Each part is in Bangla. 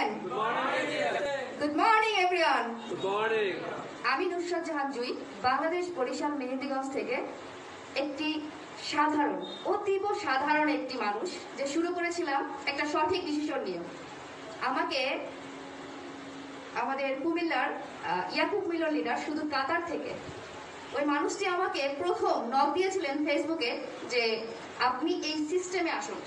আছেন? Good morning everyone. Good morning. আমি নুসরাত জাহান জুই, বাংলাদেশ বরিশাল মেহেন্দিগঞ্জ থেকে একটি সাধারণ, অতীব সাধারণ একটি মানুষ, যে শুরু করেছিলাম একটা সঠিক ডিসিশন নিয়ে। আমাকে আমাদের কুমিল্লার ইয়াকুব মিলন লিডার, শুধু কাতার থেকে, ওই মানুষটি আমাকে প্রথম নক দিয়েছিলেন ফেসবুকে যে আপনি এই সিস্টেমে আসুন।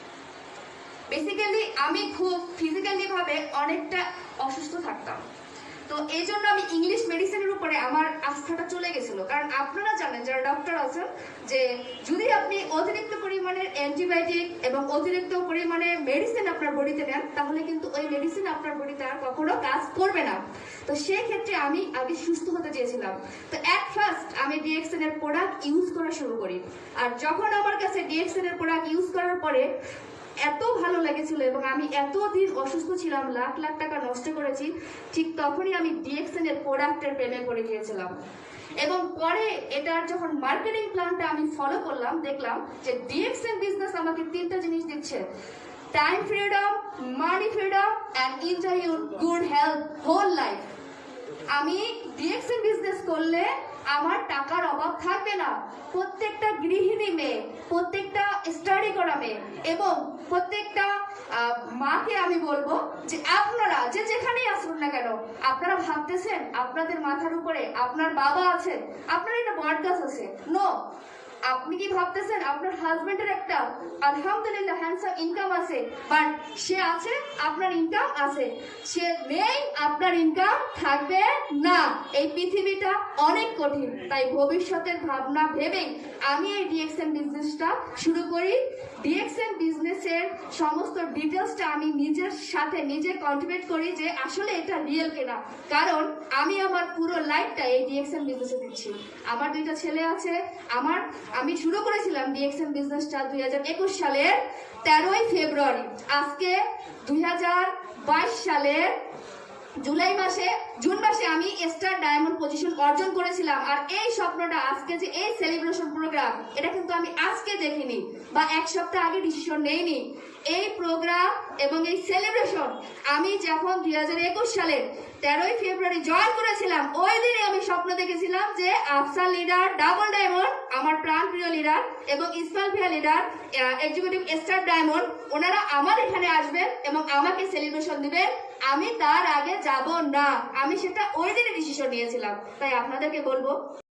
বেসিক্যালি আমি খুব ফিজিক্যালি ভাবে অনেকটা অসুস্থ থাকতাম, তো এই জন্য আমি ইংলিশ মেডিসিনের উপরে আমার আস্থাটা চলে গেছিল। কারণ আপনারা জানেন যারা ডক্টর আছেন যে যদি আপনি অতিরিক্ত পরিমাণের অ্যান্টিবায়োটিক এবং অতিরিক্ত পরিমাণে মেডিসিন আপনার বডিতে নেন, তাহলে কিন্তু ওই মেডিসিন আপনার বডিতে আর কখনো কাজ করবে না। তো সেই ক্ষেত্রে আমি আগে সুস্থ হতে চেয়েছিলাম। তো অ্যাট ফার্স্ট আমি ডিএক্সএন এর প্রোডাক্ট ইউজ করা শুরু করি। আর যখন আমার কাছে ডিএক্সএন এর প্রোডাক্ট ইউজ করার পরে এত ভালো লেগেছিল এবং আমি এতদিন অসুস্থ ছিলাম, লাখ লাখ টাকা নষ্ট করেছি, ঠিক তখনই আমি ডিএক্সএন এর প্রোডাক্টের প্রেমে পড়ে গিয়েছিলাম। এবং পরে এটার যখন মার্কেটিং প্ল্যানটা আমি ফলো করলাম, দেখলাম যে ডিএক্সএন বিজনেস আমাকে তিনটা জিনিস দিচ্ছে: time freedom, money freedom and enjoy your good health whole life. আমি ডিএক্সএন বিজনেস করলে আমার টাকার অভাব থাকবে না। প্রত্যেকটা গৃহিণী মেয়ে, প্রত্যেকটা স্টাডি করা মেয়ে এবং প্রত্যেকটা মাকে আমি বলবো যে আপনারা যে যেখানেই আসুন না কেন, আপনারা ভাবতেছেন আপনাদের মাথার উপরে আপনার বাবা আছে, আপনার একটা বট গাছ আছে? নো। আপনি কি ভাবতেছেন আপনার হাজবেন্ডের একটা আলহামদুলিল্লাহ হ্যান্ডসাম ইনকাম আছে, বাট সে আছে, আপনার ইনকাম আছে? সে নেই, আপনার ইনকাম থাকবে না। এই পৃথিবীটা অনেক কঠিন, তাই ভবিষ্যতের ভাবনা ভেবেই আমি এই ডিএক্সএন বিজনেসটা শুরু করি। ডিএক্সএন বিজনেসের সমস্ত ডিটেলসটা আমি নিজের সাথে নিজে কন্ট্রিবিউট করি যে আসলে এটা রিয়েল কিনা, কারণ আমি আমার পুরো লাইফটা এই ডিএক্সএন বিজনেসে দিচ্ছি। আমার দুইটা ছেলে আছে। আমি শুরু করেছিলাম ডিএক্সএন বিজনেসটা 2021 সালের 13ই ফেব্রুয়ারি। আজকে 2022 সালের জুন মাসে আমি স্টার ডায়মন্ড পজিশন অর্জন করেছিলাম। আর এই স্বপ্নটা, আজকে যে এই সেলিব্রেশন প্রোগ্রাম, এটা কিন্তু আমি আজকে দেখিনি বা এক সপ্তাহ আগে ডিসিশন নেইনি। এই প্রোগ্রাম এবং এই সেলিব্রেশন আমি যখন 2021 সালের 13ই ফেব্রুয়ারি জয়েন করেছিলাম, ওই দিনে আমি স্বপ্ন দেখেছিলাম যে আফসার লিডার, ডাবল ডায়মন্ড, আমার প্রাণপ্রিয় লিডার, এবং ইসমাইল ভিয়া লিডার, এক্সিকিউটিভ স্টার ডায়মন্ড, ওনারা আমার এখানে আসবেন এবং আমাকে সেলিব্রেশন দিবেন। আমি তার আগে যাব না। আমি সেটা ওই দিনে ডিসিশন নিয়েছিলাম। তাই আপনাদেরকে বলবো